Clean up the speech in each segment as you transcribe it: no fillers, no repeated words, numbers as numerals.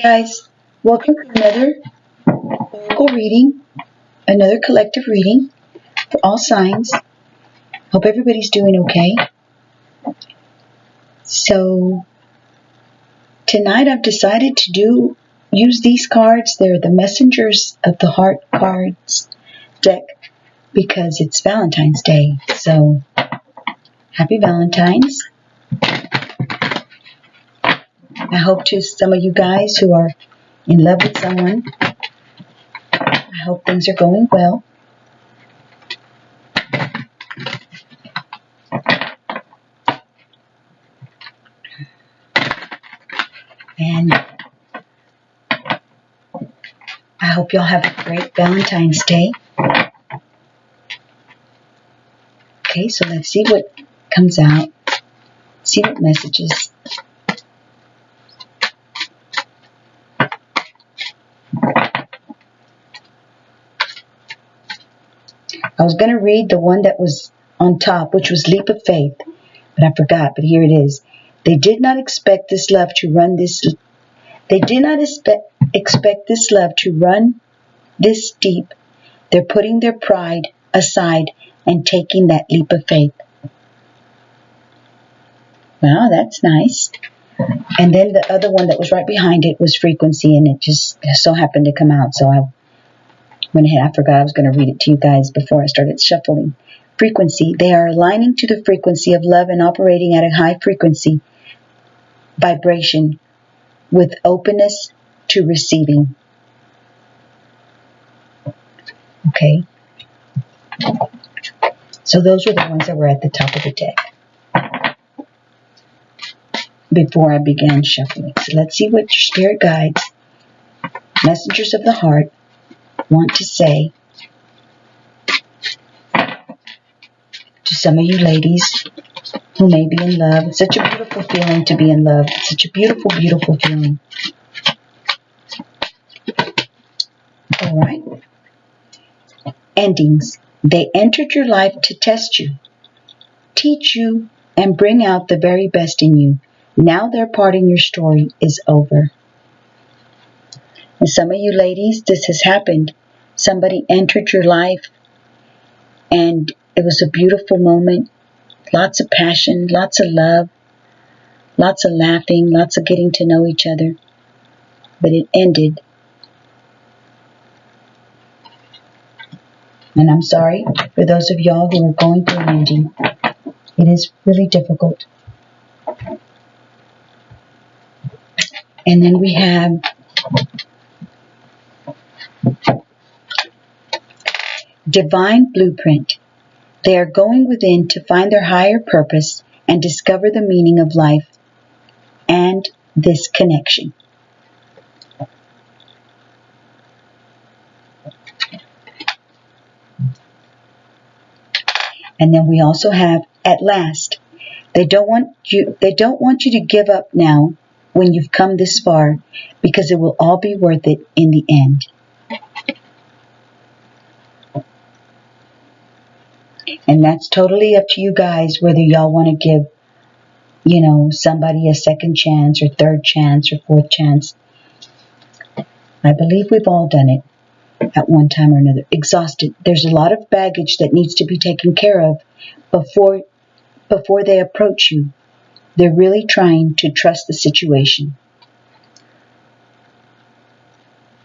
Guys, welcome to another Oracle reading, another collective reading for all signs. Hope everybody's doing okay. So, tonight I've decided to use these cards. They're the Messengers of the Heart cards deck because it's Valentine's Day. So, happy Valentine's. I hope to some of you guys who are in love with someone, I hope things are going well. And I hope y'all have a great Valentine's Day. Okay, so let's see what comes out. See what messages. I was going to read the one that was on top, which was Leap of Faith, but I forgot, but here it is. They did not expect this love to run this. They did not expect this love to run this deep. They're putting their pride aside and taking that leap of faith. Wow, that's nice. And then the other one that was right behind it was Frequency, and it just so happened to come out, so I went ahead. I forgot I was going to read it to you guys before I started shuffling. Frequency. They are aligning to the frequency of love and operating at a high frequency vibration with openness to receiving. Okay. So those were the ones that were at the top of the deck before I began shuffling. So let's see what spirit guides, messengers of the heart, want to say to some of you ladies who may be in love. It's such a beautiful feeling to be in love. It's such a beautiful, beautiful feeling. All right. Endings. They entered your life to test you, teach you, and bring out the very best in you. Now their part in your story is over. And some of you ladies, this has happened. Somebody entered your life and it was a beautiful moment. Lots of passion, lots of love, lots of laughing, lots of getting to know each other. But it ended. And I'm sorry for those of y'all who are going through an ending. It is really difficult. And then we have Divine Blueprint. They are going within to find their higher purpose and discover the meaning of life and this connection. And then we also have At Last. They don't want you to give up now when you've come this far, because it will all be worth it in the end. And that's totally up to you guys whether y'all want to give, somebody a second chance or third chance or fourth chance. I believe we've all done it at one time or another. Exhausted. There's a lot of baggage that needs to be taken care of before they approach you. They're really trying to trust the situation.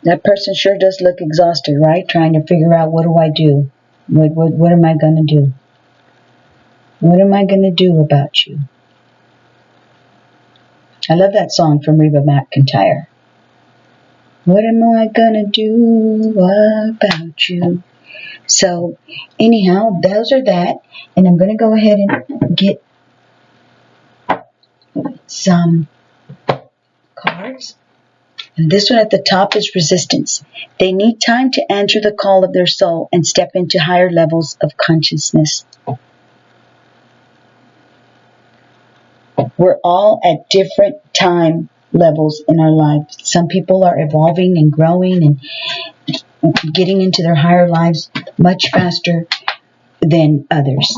That person sure does look exhausted, right? Trying to figure out, what do I do? What am I going to do? What am I going to do about you? I love that song from Reba McEntire. What am I going to do about you? So, anyhow, those are that. And I'm going to go ahead and get some cards. And this one at the top is Resistance. They need time to answer the call of their soul and step into higher levels of consciousness. We're all at different time levels in our lives. Some people are evolving and growing and getting into their higher lives much faster than others.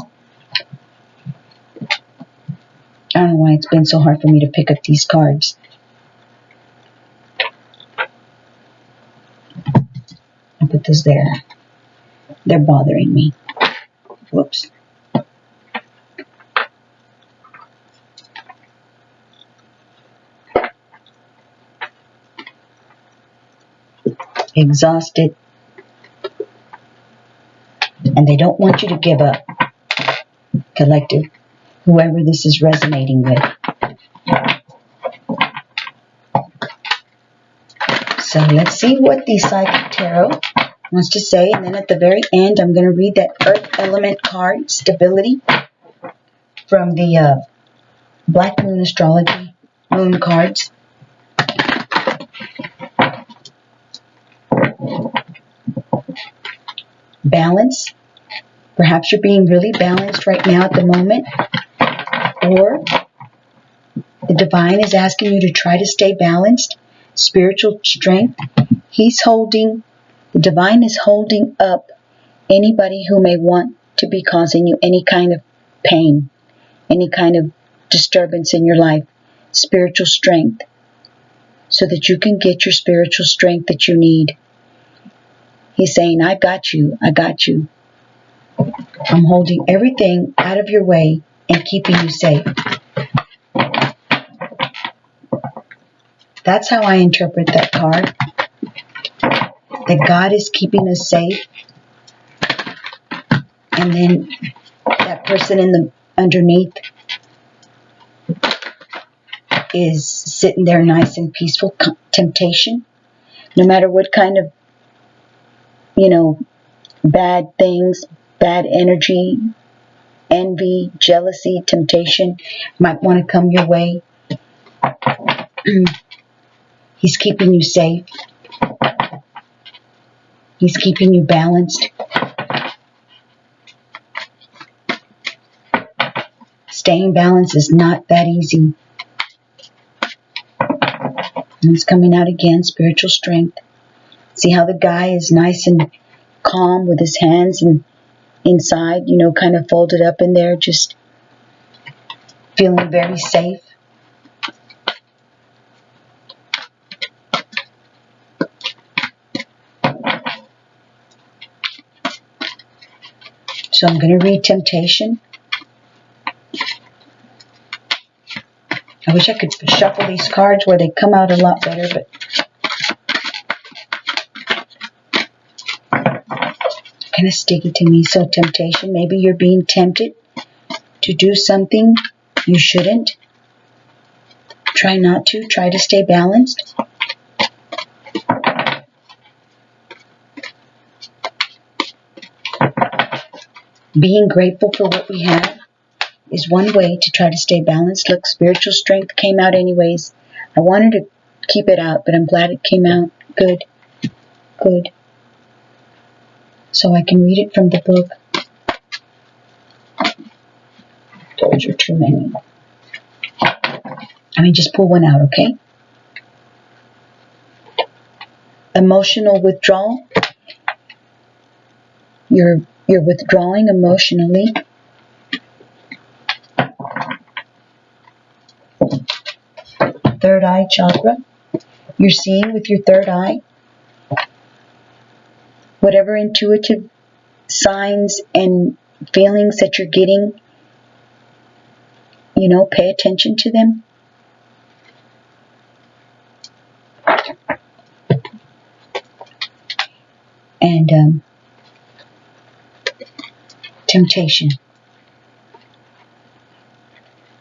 I don't know why it's been so hard for me to pick up these cards. put those there. They're bothering me. Whoops. Exhausted. And they don't want you to give up. Collective. Whoever this is resonating with. So let's see what the Psychic Tarot wants to say. And then at the very end, I'm going to read that Earth Element card, Stability, from the Black Moon Astrology Moon cards. Balance. Perhaps you're being really balanced right now at the moment. Or the Divine is asking you to try to stay balanced. Spiritual strength. The Divine is holding up anybody who may want to be causing you any kind of pain, any kind of disturbance in your life. Spiritual strength. So that you can get your spiritual strength that you need. He's saying, I got you. I got you. I'm holding everything out of your way and keeping you safe. That's how I interpret that card. That God is keeping us safe. And then that person in the underneath is sitting there nice and peaceful. Temptation. No matter what kind of, bad things, bad energy, envy, jealousy, temptation might want to come your way. He's keeping you safe. He's keeping you balanced. Staying balanced is not that easy. And it's coming out again, spiritual strength. See how the guy is nice and calm with his hands and inside, kind of folded up in there, just feeling very safe. So I'm going to read Temptation. I wish I could shuffle these cards where they come out a lot better, but kind of sticky to me. So temptation, maybe you're being tempted to do something you shouldn't. Try not to. Try to stay balanced. Being grateful for what we have is one way to try to stay balanced. Look, spiritual strength came out anyways. I wanted to keep it out, but I'm glad it came out. Good. Good. So I can read it from the book. Those are too many. Just pull one out, okay? Emotional withdrawal. You're withdrawing emotionally. Third eye chakra. You're seeing with your third eye. Whatever intuitive signs and feelings that you're getting, pay attention to them. And temptation.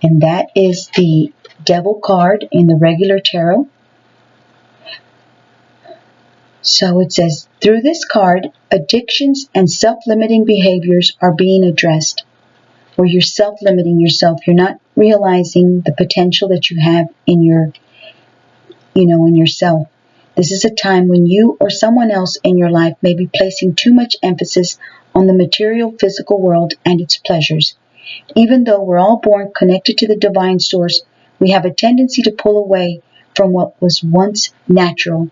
And that is the Devil card in the regular tarot. So it says, through this card, addictions and self-limiting behaviors are being addressed. Where you're self-limiting yourself, you're not realizing the potential that you have in your, in yourself. This is a time when you or someone else in your life may be placing too much emphasis on the material physical world and its pleasures. Even though we're all born connected to the divine source, we have a tendency to pull away from what was once natural.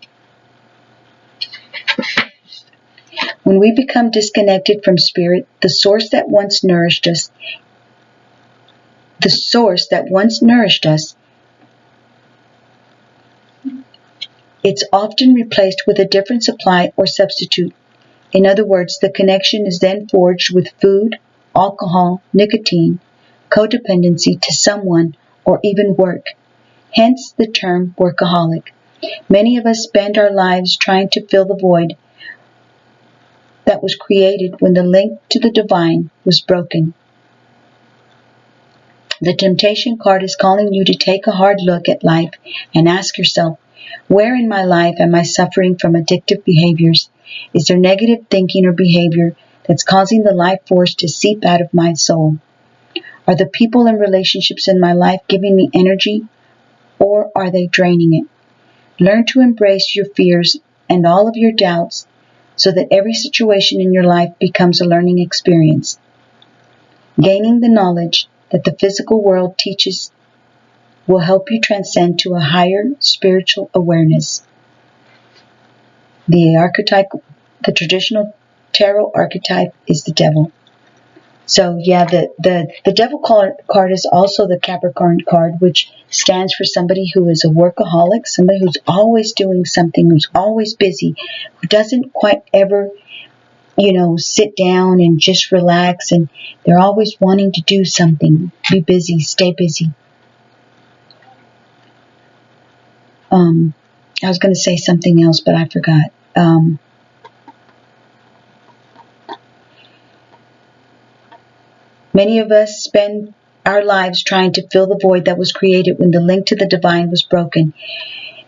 When we become disconnected from spirit, the source that once nourished us, it's often replaced with a different supply or substitute In other words, the connection is then forged with food, alcohol, nicotine, codependency to someone, or even work. Hence the term workaholic. Many of us spend our lives trying to fill the void that was created when the link to the divine was broken. The temptation card is calling you to take a hard look at life and ask yourself, where in my life am I suffering from addictive behaviors? Is there negative thinking or behavior that's causing the life force to seep out of my soul? Are the people and relationships in my life giving me energy, or are they draining it? Learn to embrace your fears and all of your doubts so that every situation in your life becomes a learning experience. Gaining the knowledge that the physical world teaches will help you transcend to a higher spiritual awareness. The traditional tarot archetype is the devil. So yeah, the devil card is also the Capricorn card, which stands for somebody who is a workaholic, somebody who's always doing something, who's always busy, who doesn't quite ever, sit down and just relax, and they're always wanting to do something, be busy, stay busy. I was going to say something else, but I forgot. Many of us spend our lives trying to fill the void that was created when the link to the divine was broken.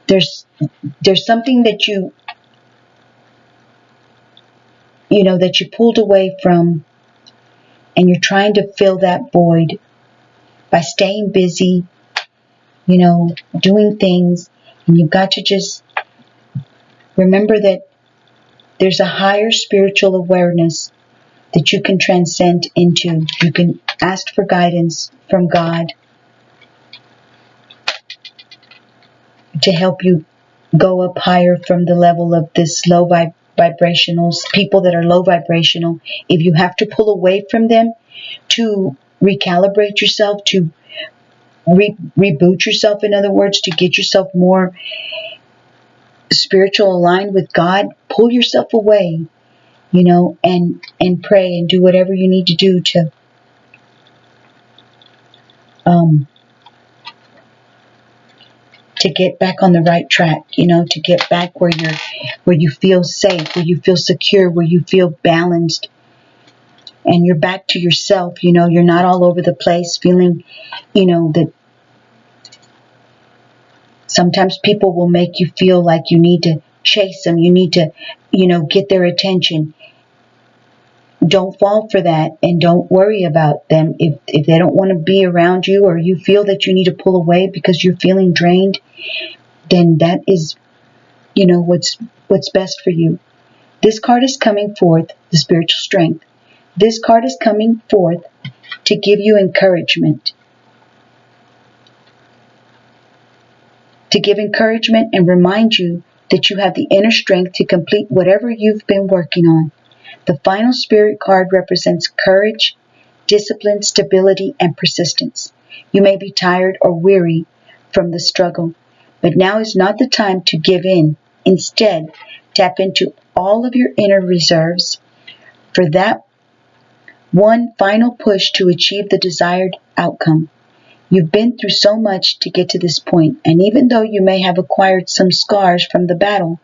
There's something that that you pulled away from, and you're trying to fill that void by staying busy, doing things, and you've got to just remember that there's a higher spiritual awareness that you can transcend into. You can ask for guidance from God to help you go up higher from the level of this low vibrational people that are low vibrational. If you have to pull away from them to recalibrate yourself, to reboot yourself, in other words, to get yourself more spiritual aligned with God, pull yourself away, and pray and do whatever you need to do to get back on the right track, to get back where you feel safe, where you feel secure, where you feel balanced, and you're back to yourself. You're not all over the place feeling, that sometimes people will make you feel like you need to chase them, you need to, get their attention. Don't fall for that, and don't worry about them. If they don't want to be around you, or you feel that you need to pull away because you're feeling drained, then that is, what's best for you. This card is coming forth, the spiritual strength. This card is coming forth to give you encouragement. To give encouragement and remind you that you have the inner strength to complete whatever you've been working on. The final spirit card represents courage, discipline, stability, and persistence. You may be tired or weary from the struggle, but now is not the time to give in. Instead, tap into all of your inner reserves for that one final push to achieve the desired outcome. You've been through so much to get to this point, and even though you may have acquired some scars from the battle,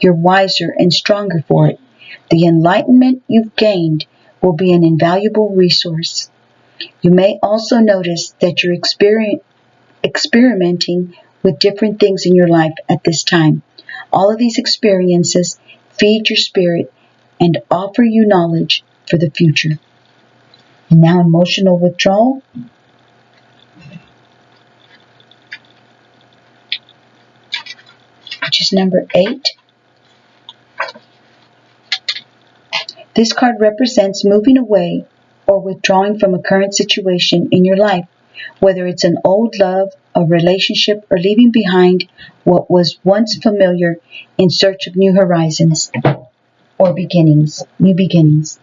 you're wiser and stronger for it. The enlightenment you've gained will be an invaluable resource. You may also notice that you're experimenting with different things in your life at this time. All of these experiences feed your spirit and offer you knowledge for the future. And now emotional withdrawal. Which is number 8. This card represents moving away or withdrawing from a current situation in your life, whether it's an old love, a relationship, or leaving behind what was once familiar in search of new horizons or new beginnings.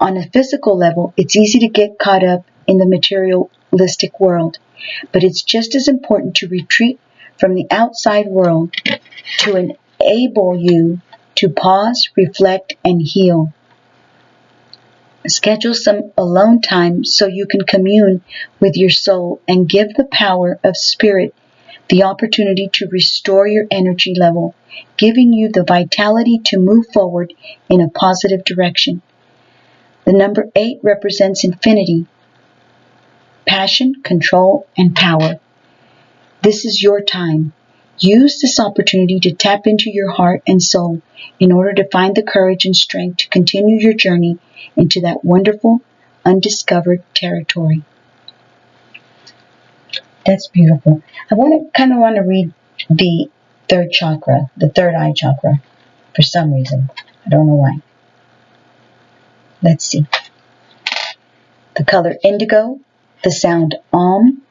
On a physical level, it's easy to get caught up in the materialistic world, but it's just as important to retreat from the outside world to enable you to pause, reflect, and heal. Schedule some alone time so you can commune with your soul and give the power of spirit the opportunity to restore your energy level, giving you the vitality to move forward in a positive direction. The number 8 represents infinity, passion, control, and power. This is your time. Use this opportunity to tap into your heart and soul in order to find the courage and strength to continue your journey into that wonderful, undiscovered territory. That's beautiful. I want to read the third chakra, the third eye chakra, for some reason. I don't know why. Let's see. The color indigo, the sound Om,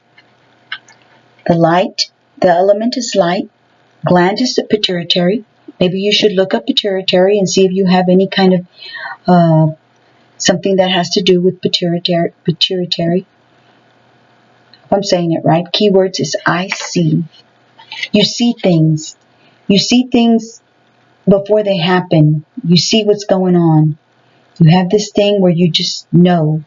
the light, the element is light, gland is the pituitary. Maybe you should look up pituitary and see if you have any kind of something that has to do with pituitary. If I'm saying it right. Keywords is I see. You see things. You see things before they happen. You see what's going on. You have this thing where you just know.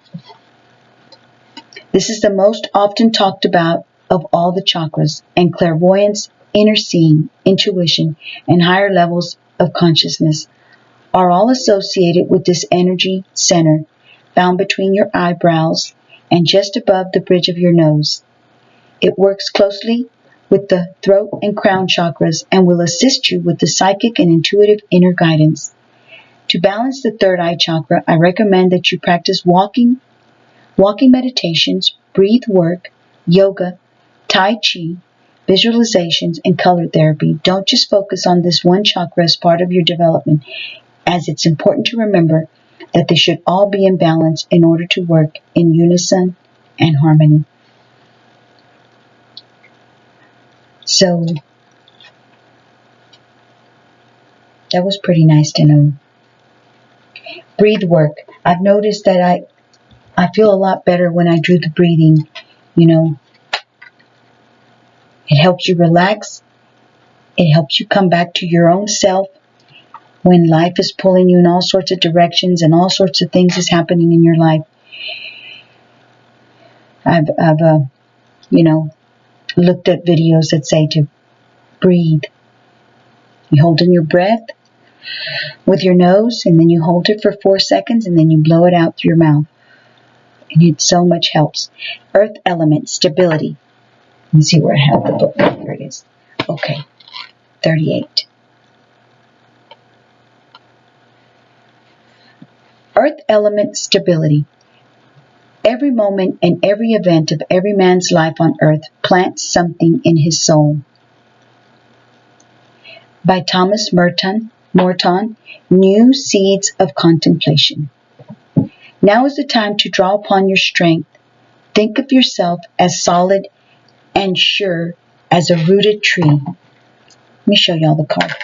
This is the most often talked about of all the chakras, and clairvoyance, inner seeing, intuition, and higher levels of consciousness are all associated with this energy center found between your eyebrows and just above the bridge of your nose. It works closely with the throat and crown chakras and will assist you with the psychic and intuitive inner guidance. To balance the third eye chakra, I recommend that you practice walking meditations, breath work, yoga, Tai Chi, visualizations, and color therapy. Don't just focus on this one chakra as part of your development, as it's important to remember that they should all be in balance in order to work in unison and harmony. So, that was pretty nice to know. Breathe work. I've noticed that I feel a lot better when I do the breathing, It helps you relax. It helps you come back to your own self when life is pulling you in all sorts of directions and all sorts of things is happening in your life. I've looked at videos that say to breathe. You hold in your breath with your nose, and then you hold it for 4 seconds, and then you blow it out through your mouth. And it so much helps. Earth element, stability. Let me see where I have the book. Here it is. Okay, 38. Earth element, stability. Every moment and every event of every man's life on earth plants something in his soul. By Thomas Merton, New Seeds of Contemplation. Now is the time to draw upon your strength. Think of yourself as solid and sure as a rooted tree. Let me show y'all the card.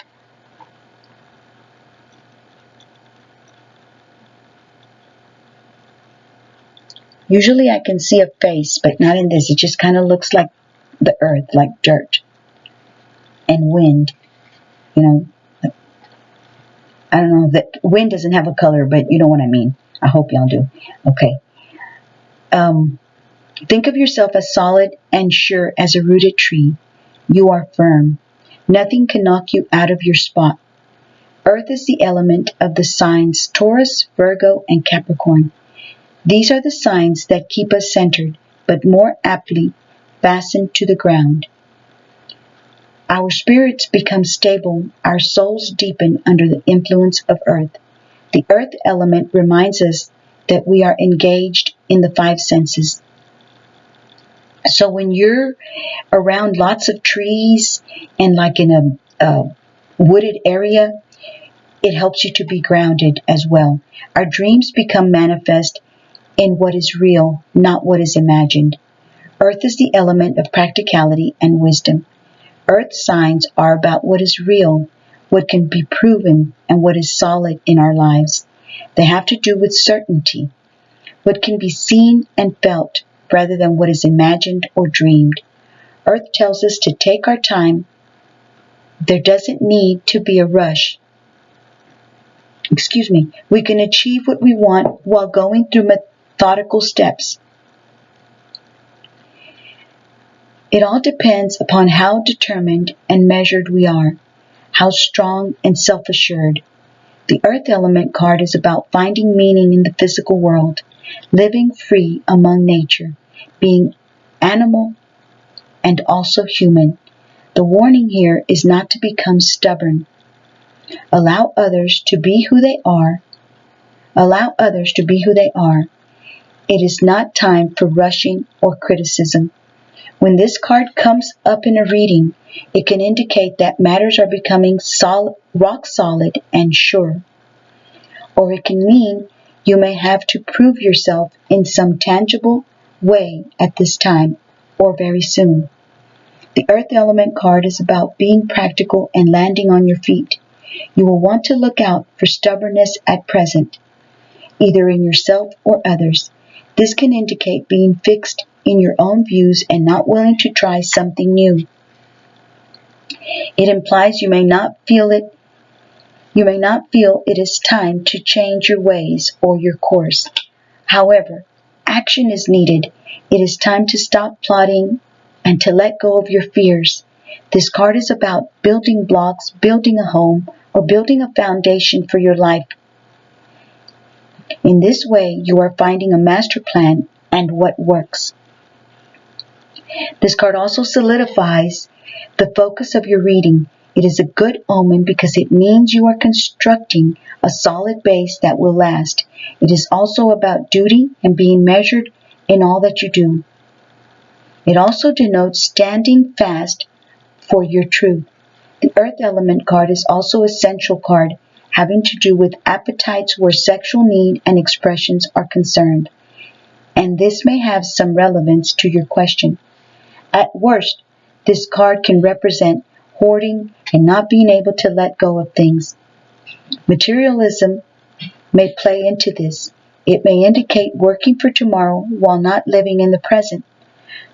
Usually I can see a face, but not in this. It just kind of looks like the earth, like dirt and wind. I don't know, that wind doesn't have a color, but you know what I mean. I hope y'all do. Okay. Think of yourself as solid and sure as a rooted tree. You are firm. Nothing can knock you out of your spot. Earth is the element of the signs Taurus, Virgo, and Capricorn. These are the signs that keep us centered, but more aptly fastened to the ground. Our spirits become stable, our souls deepen under the influence of earth. The earth element reminds us that we are engaged in the 5 senses. So when you're around lots of trees and like in a wooded area, it helps you to be grounded as well. Our dreams become manifest in what is real, not what is imagined. Earth is the element of practicality and wisdom. Earth signs are about what is real, what can be proven, and what is solid in our lives. They have to do with certainty, what can be seen and felt, rather than what is imagined or dreamed. Earth tells us to take our time. There doesn't need to be a rush. We can achieve what we want while going through methodical steps. It all depends upon how determined and measured we are, how strong and self-assured. The Earth Element card is about finding meaning in the physical world, living free among nature, being animal and also human. The warning here is not to become stubborn. Allow others to be who they are. It is not time for rushing or criticism. When this card comes up in a reading, it can indicate that matters are becoming rock solid and sure. Or it can mean you may have to prove yourself in some tangible way at this time or very soon. The Earth Element card is about being practical and landing on your feet. You will want to look out for stubbornness at present, either in yourself or others. This can indicate being fixed in your own views and not willing to try something new. It implies you may not feel it is time to change your ways or your course. However, action is needed. It is time to stop plotting and to let go of your fears. This card is about building blocks, building a home, or building a foundation for your life. In this way, you are finding a master plan and what works. This card also solidifies the focus of your reading. It is a good omen because it means you are constructing a solid base that will last. It is also about duty and being measured in all that you do. It also denotes standing fast for your truth. The Earth Element card is also a sensual card, having to do with appetites where sexual need and expressions are concerned. And this may have some relevance to your question. At worst, this card can represent hoarding and not being able to let go of things. Materialism may play into this. It may indicate working for tomorrow while not living in the present.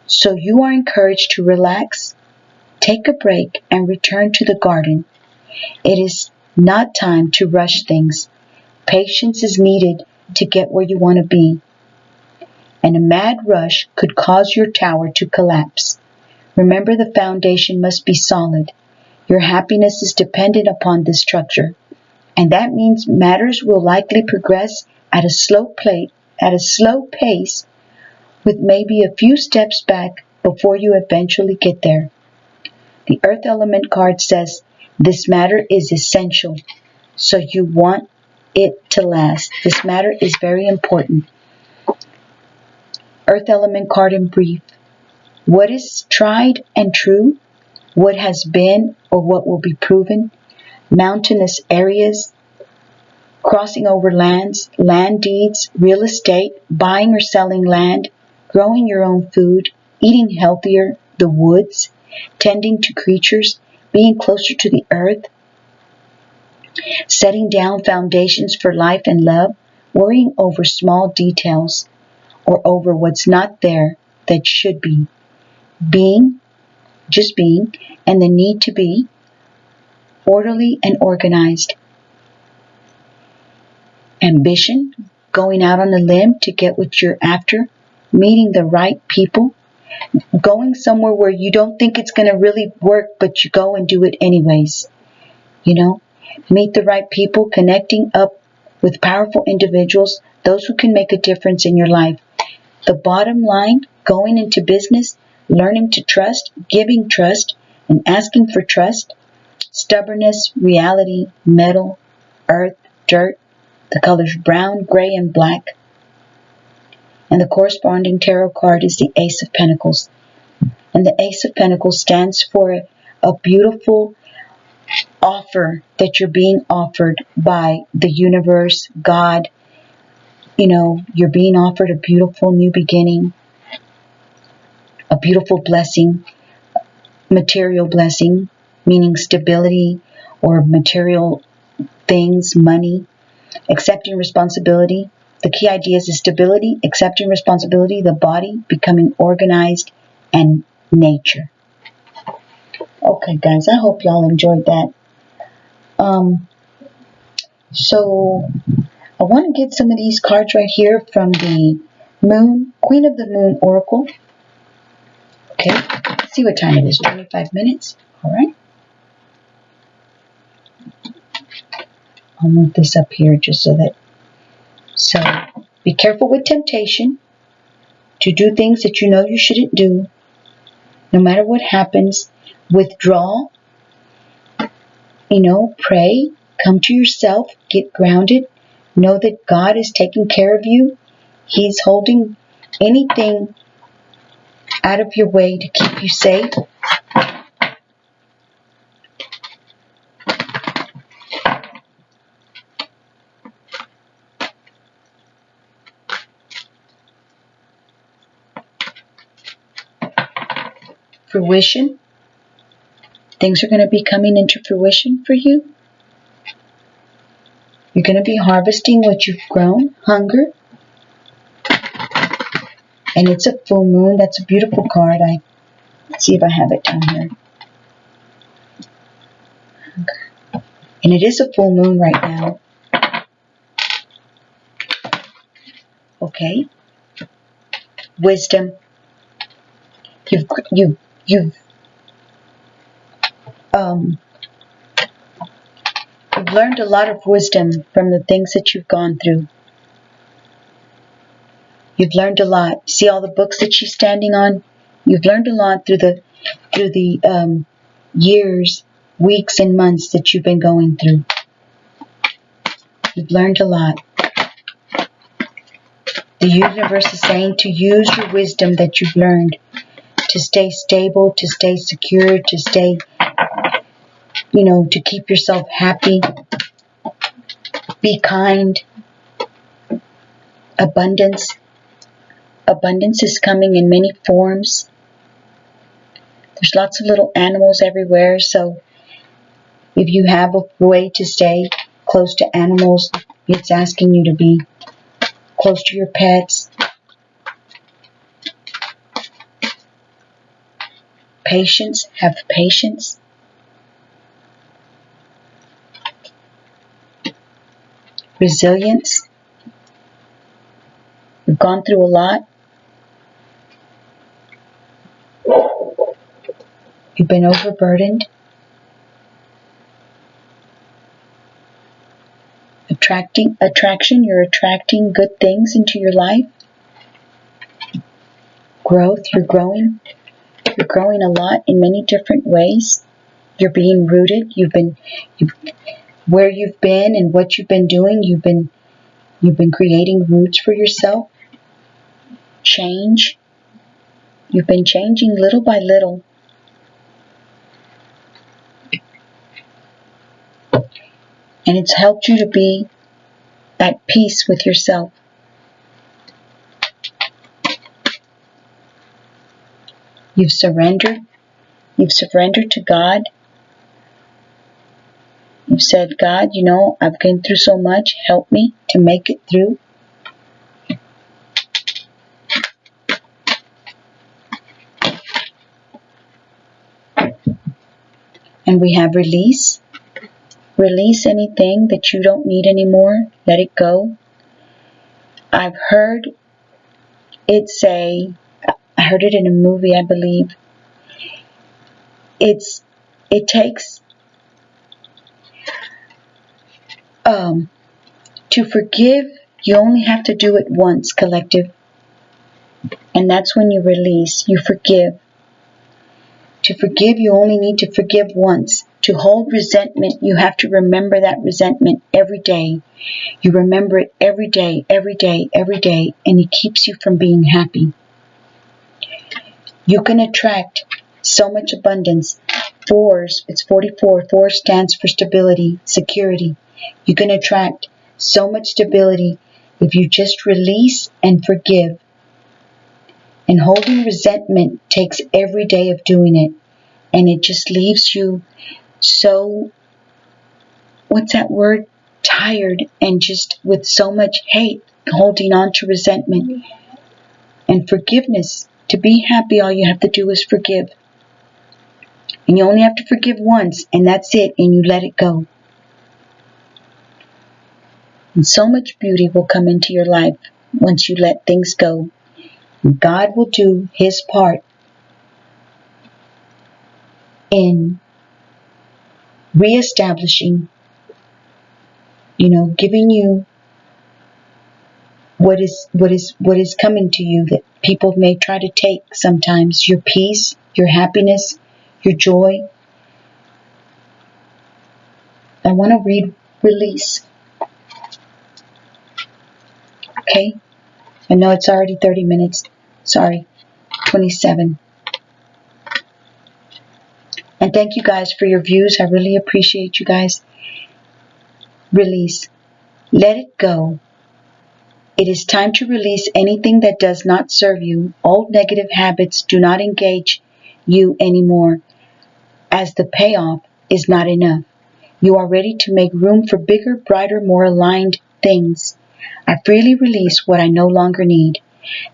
So you are encouraged to relax, take a break, and return to the garden. It is not time to rush things. Patience is needed to get where you want to be. And a mad rush could cause your tower to collapse. Remember, the foundation must be solid. Your happiness is dependent upon this structure. And that means matters will likely progress at a slow pace with maybe a few steps back before you eventually get there. The Earth Element card says this matter is essential, so you want it to last. This matter is very important. Earth Element card in brief. What is tried and true? What has been or what will be proven? Mountainous areas, crossing over lands, land deeds, real estate, buying or selling land, growing your own food, eating healthier, the woods, tending to creatures, being closer to the earth, setting down foundations for life and love, worrying over small details or over what's not there that should be, just being, and the need to be orderly and organized. Ambition, going out on a limb to get what you're after, meeting the right people, going somewhere where you don't think it's going to really work, but you go and do it anyways. Meet the right people, connecting up with powerful individuals, those who can make a difference in your life. The bottom line, going into business, learning to trust, giving trust, and asking for trust. Stubbornness, reality, metal, earth, dirt, the colors brown, gray, and black. And the corresponding tarot card is the Ace of Pentacles. And the Ace of Pentacles stands for a beautiful offer that you're being offered by the universe, God. You're being offered a beautiful new beginning, a beautiful blessing, material blessing, meaning stability or material things, money, accepting responsibility. The key ideas is stability, accepting responsibility, the body, becoming organized, and nature. Okay, guys, I hope y'all enjoyed that. So I want to get some of these cards right here from the Moon, Queen of the Moon Oracle. Okay, let's see what time it is. 25 minutes. All right. I'll move this up here just so that. So be careful with temptation to do things that you know you shouldn't do. No matter what happens, withdraw. Pray. Come to yourself. Get grounded. Know that God is taking care of you. He's holding anything out of your way to keep you safe. Fruition. Things are going to be coming into fruition for you. You're going to be harvesting what you've grown. Hunger. And it's a full moon. That's a beautiful card. Let's see if I have it down here. Okay. And it is a full moon right now. Okay. Wisdom. You've learned a lot of wisdom from the things that you've gone through. You've learned a lot. See all the books that she's standing on? You've learned a lot through the years, weeks, and months that you've been going through. You've learned a lot. The universe is saying to use your wisdom that you've learned to stay stable, to stay secure, to stay, to keep yourself happy. Be kind. Abundance. Abundance is coming in many forms. There's lots of little animals everywhere, so if you have a way to stay close to animals, it's asking you to be close to your pets. Patience. Have patience. Resilience. You've gone through a lot. You've been overburdened. Attraction. You're attracting good things into your life. Growth. You're growing. You're growing a lot in many different ways. You're being rooted. Where you've been and what you've been doing, you've been creating roots for yourself. Change. You've been changing little by little. And it's helped you to be at peace with yourself. You've surrendered. You've surrendered to God. You've said, God, I've been through so much. Help me to make it through. And we have release. Release anything that you don't need anymore. Let it go. I've heard it say, I heard it in a movie, I believe. It takes to forgive, you only have to do it once, collective. And that's when you release, you forgive. To forgive, you only need to forgive once. To hold resentment, you have to remember that resentment every day. You remember it every day, every day, every day, and it keeps you from being happy. You can attract so much abundance. Fours, it's 44. 4 stands for stability, security. You can attract so much stability if you just release and forgive. And holding resentment takes every day of doing it. And it just leaves you so, what's that word? Tired and just with so much hate, holding on to resentment. And forgiveness. To be happy, all you have to do is forgive. And you only have to forgive once, and that's it, and you let it go. And so much beauty will come into your life once you let things go. God will do His part in reestablishing, giving you what is coming to you that people may try to take sometimes. Your peace, your happiness, your joy. I want to read release. Okay? I know it's already 30 minutes. Sorry, 27. And thank you guys for your views. I really appreciate you guys. Release. Let it go. It is time to release anything that does not serve you. Old negative habits do not engage you anymore, as the payoff is not enough. You are ready to make room for bigger, brighter, more aligned things. I freely release what I no longer need.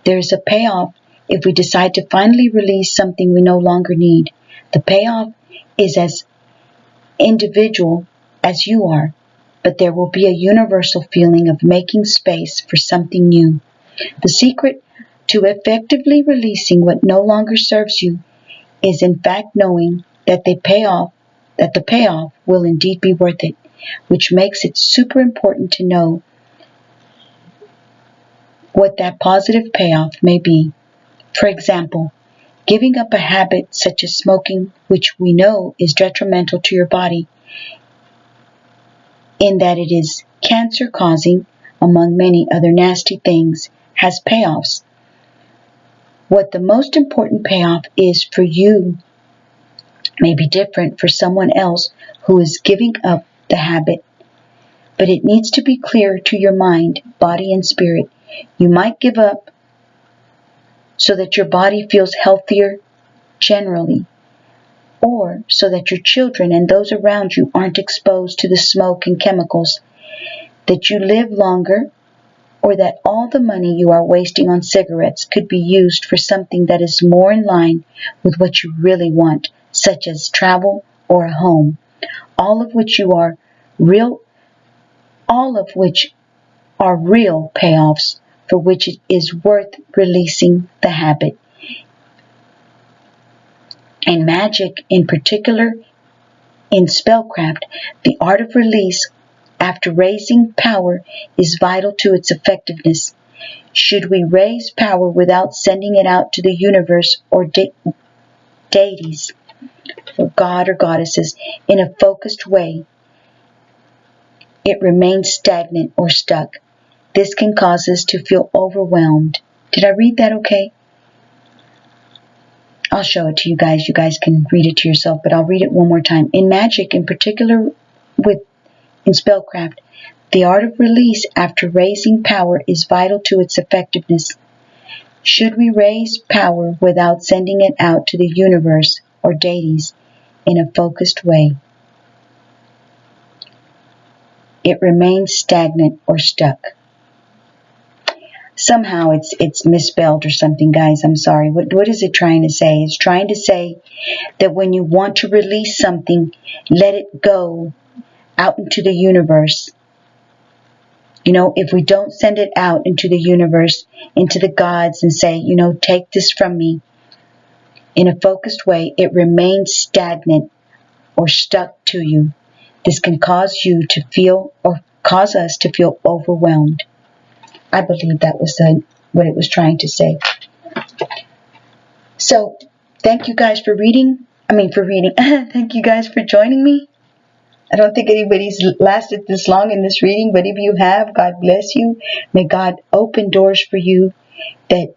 There is a payoff if we decide to finally release something we no longer need. The payoff is as individual as you are, but there will be a universal feeling of making space for something new. The secret to effectively releasing what no longer serves you is in fact knowing that the payoff will indeed be worth it, which makes it super important to know what that positive payoff may be. For example, giving up a habit such as smoking, which we know is detrimental to your body in that it is cancer-causing, among many other nasty things, has payoffs. What the most important payoff is for you may be different for someone else who is giving up the habit, but it needs to be clear to your mind, body, and spirit. You might give up so that your body feels healthier generally, or so that your children and those around you aren't exposed to the smoke and chemicals, that you live longer, or that all the money you are wasting on cigarettes could be used for something that is more in line with what you really want, such as travel or a home, all of which are real payoffs for which it is worth releasing the habit. In magic, in particular in spellcraft, the art of release after raising power is vital to its effectiveness. Should we raise power without sending it out to the universe or deities, or God or goddesses, in a focused way, it remains stagnant or stuck. This can cause us to feel overwhelmed. Did I read that okay? I'll show it to you guys. You guys can read it to yourself, but I'll read it one more time. In magic, in particular in spellcraft, the art of release after raising power is vital to its effectiveness. Should we raise power without sending it out to the universe or deities in a focused way, it remains stagnant or stuck. Somehow it's misspelled or something, guys. I'm sorry. What is it trying to say? It's trying to say that when you want to release something, let it go out into the universe. If we don't send it out into the universe, into the gods, and say, take this from me, in a focused way, it remains stagnant or stuck to you. This can cause us to feel overwhelmed. I believe that was what it was trying to say. So, thank you guys for reading. Thank you guys for joining me. I don't think anybody's lasted this long in this reading, but if you have, God bless you. May God open doors for you that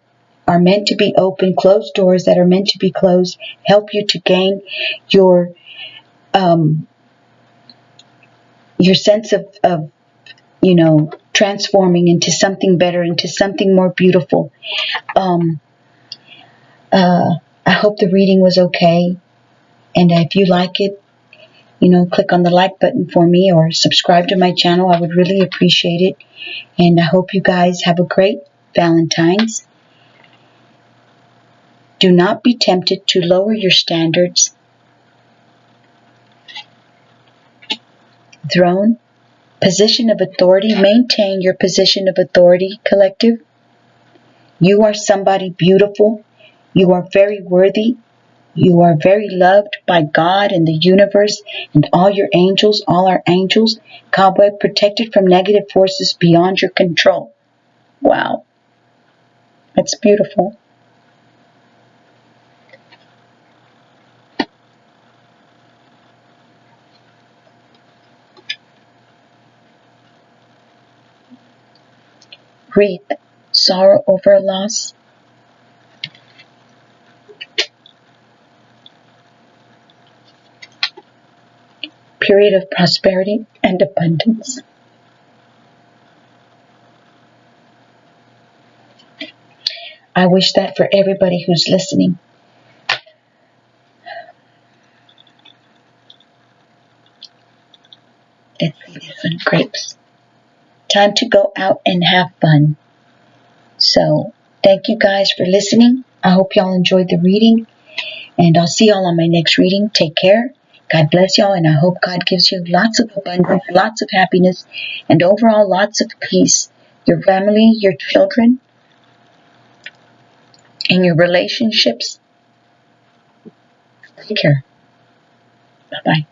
are meant to be open, close doors that are meant to be closed, help you to gain your sense of transforming into something better, into something more beautiful. I hope the reading was okay. And if you like it, click on the like button for me or subscribe to my channel. I would really appreciate it. And I hope you guys have a great Valentine's. Do not be tempted to lower your standards. Throne Position of authority. Maintain your position of authority, collective. You are somebody beautiful. You are very worthy. You are very loved by God and the universe and all your angels, all our angels. Cobweb, protected from negative forces beyond your control. Wow. That's beautiful. Grief, sorrow over loss. Period of prosperity and abundance. I wish that for everybody who's listening. It's fun grapes. Time to go out and have fun. So, thank you guys for listening. I hope y'all enjoyed the reading. And I'll see y'all on my next reading. Take care. God bless y'all. And I hope God gives you lots of abundance, lots of happiness, and overall lots of peace. Your family, your children, and your relationships. Take care. Bye-bye.